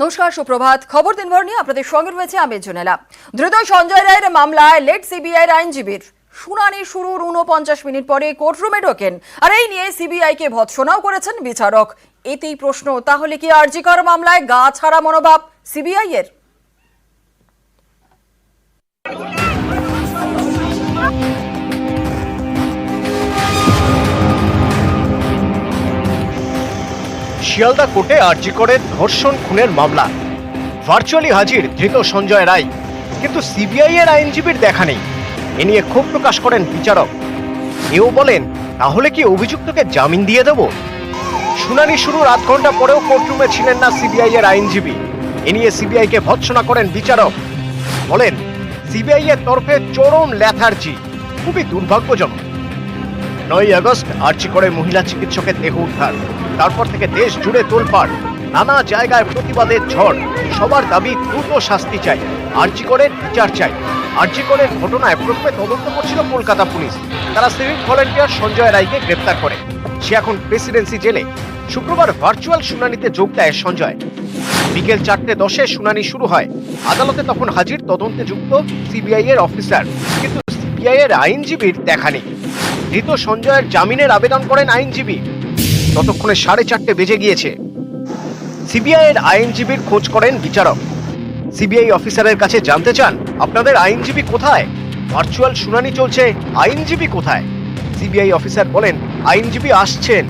নমস্কার, সুপ্রভাত। খবর দিনভর নিয়ে আপনাদের সঙ্গে রয়েছে আমি জুনেলা। দ্রুত সঞ্জয় রায়ের মামলায় লেট সিবিআইয়ের আইনজীবীর শুনানি শুরুর 49 মিনিট পরে কোর্টরুমে ঢোকেন, আর এই নিয়ে সিবিআইকে ভৎসনাও করেছেন বিচারক। এতেই প্রশ্ন, তাহলে কি আরজি কর মামলায় গা ছাড়া মনোভাব সিবিআই এর? শিয়ালদা কোর্টে আরজি করের ধর্ষণ খুনের মামলা। ভার্চুয়ালি হাজির ধৃত সঞ্জয় রায়, কিন্তু সিবিআই এর আইনজীবীর দেখা নেই। এ নিয়ে ক্ষোভ প্রকাশ করেন বিচারক। এও বলেন, তাহলে কি অভিযুক্তকে জামিন দিয়ে দেব? শুনানি শুরুর আধ ঘন্টা পরেও কোর্টরুমে ছিলেন না সিবিআই এর আইনজীবী। এ নিয়ে সিবিআই কে ভৎসনা করেন বিচারক। বলেন, সিবিআই এর তরফে চরম ল্যাথার্জি, খুবই দুর্ভাগ্যজনক। 9 আগস্ট আরজি করে মহিলা চিকিৎসকের দেহ উদ্ধার। তারপর থেকে দেশ জুড়ে তোলপাড়, নানা জায়গায় প্রতিবাদের ঝড়। সবার দাবি দ্রুত শাস্তি চাই, আরজি করের বিচার চাই। আরজি করের ঘটনায় প্রথমে তদন্ত করছিল কলকাতা পুলিশ। তারা সিভিক ভলেন্টিয়ার সঞ্জয় রায়কে গ্রেপ্তার করে। সে এখন প্রেসিডেন্সি জেলে। শুক্রবার ভার্চুয়াল শুনানিতে যোগ দেয় সঞ্জয়। বিকেল 4:10 শুনানি শুরু হয়। আদালতে তখন হাজির তদন্তে যুক্ত সিবিআই এর অফিসার, কিন্তু সিবিআই এর আইনজীবীর দেখা নেই। ধৃত সঞ্জয়ের জামিনের আবেদন করেন আইনজীবী। ততক্ষণে 4:30 বেজে গিয়েছে। সিবিআই এর আইনজীবীর খোঁজ করেন বিচারক। সিবিআই অফিসারের কাছে জানতে চান, আপনাদের আইনজীবী কোথায়? ভার্চুয়াল শুনানি চলছে, আইনজীবী কোথায়? সিবিআই অফিসার বলেন, আইনজীবী আসছেন।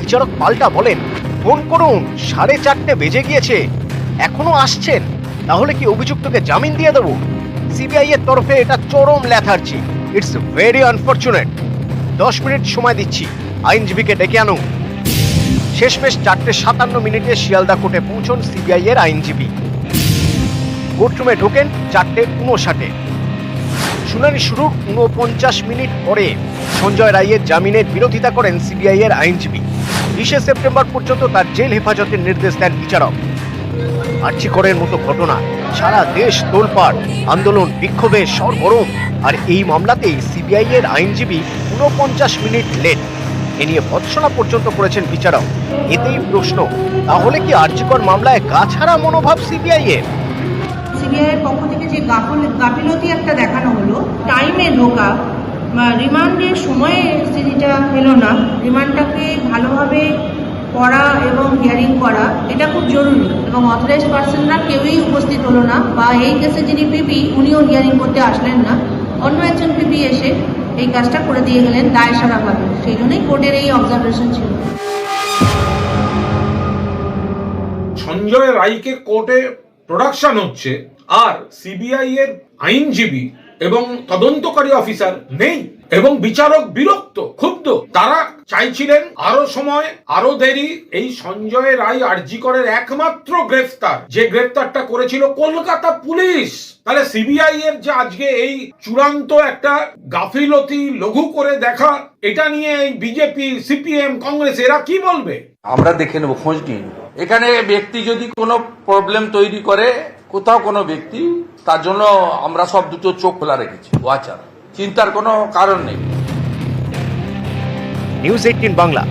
বিচারক পাল্টা বলেন, ফোন করুন, 4:30 বেজে গিয়েছে, এখনো আসছেন, তাহলে কি অভিযুক্তকে জামিন দিয়ে দেবো? সিবিআই এর তরফে এটা চরম lethargy. It's very unfortunate. 10 minute সময় দিচ্ছি, আইনজীবীকে ডেকে আনুন। শেষমেশ 4:57 শিয়ালদা কোর্টে পৌঁছন সিবিআই এর আইনজীবী। কোর্টরুমে ঢোকেন 4:59। শুনানি শুরুর 49 মিনিট পরে সঞ্জয় রায়ের জামিনের বিরোধিতা করেন সিবিআই এর আইনজীবী। 20 সেপ্টেম্বর পর্যন্ত তার জেল হেফাজতের নির্দেশ দেন বিচারক। আরজি করের মতো ঘটনা, সারা দেশ তোলপাড়, আন্দোলন বিক্ষোভে সরগরম। আর এই মামলাতেই সিবিআই এর আইনজীবী 49 মিনিট লেট। এ নিয়ে ভৎসনা পর্যন্ত করেছেন বিচারক। এতেই প্রশ্ন, তাহলে কি আরজি কর মামলায় গা ছাড়া মনোভাব সিবিআই এর? সিবিআই এর পক্ষ থেকে যে গাফিলতি একটা দেখানো হলো, টাইমে ঢোকা, রিমান্ডের সময়ে যেটা হলো না, রিমান্ডটাকে ভালোভাবে পড়া এবং হিয়ারিং করা, এটা খুব জরুরি। এবং অথরাইজ পার্সনরা কেউই উপস্থিত হলো না, বা এই কেসে যিনি পিপি উনিও হিয়ারিং করতে আসলেন না। অন্য একজন পিপি এসে এই কাজটা করে দিয়ে গেলেন দায়সারাভাবে। সেই জন্যই কোর্টের এই অবজারভেশন ছিল। সঞ্জয় রায়কে কোর্টে প্রোডাকশন হচ্ছে, আর সিবিআই এর আইনজীবী এবং তদন্তকারী অফিসার নেই, এবং বিচারক বিরক্ত, ক্ষুব্ধ। তারা চাইছিলেন আরো সময়, আরো দেরি। এই সঞ্জয় রায় আরজি করের একমাত্র গ্রেফতার, যে গ্রেফতারটা করেছিল কলকাতা পুলিশ। তাহলে সিবিআই এর যে আজকে এই চূড়ান্ত একটা গাফিলতি লঘু করে দেখা, এটা নিয়ে এই বিজেপি, সিপিএম, কংগ্রেস এরা কি বলবে? আমরা দেখে নেব, খোঁজ নিয়ে নেব। এখানে ব্যক্তি যদি কোনো প্রবলেম তৈরি করে, কোথাও কোনো ব্যক্তি, তার জন্য আমরা সব দুটো চোখ খোলা রেখেছি, ওয়াচার। চিন্তার কোনো কারণ নেই। নিউজ 18 বাংলা।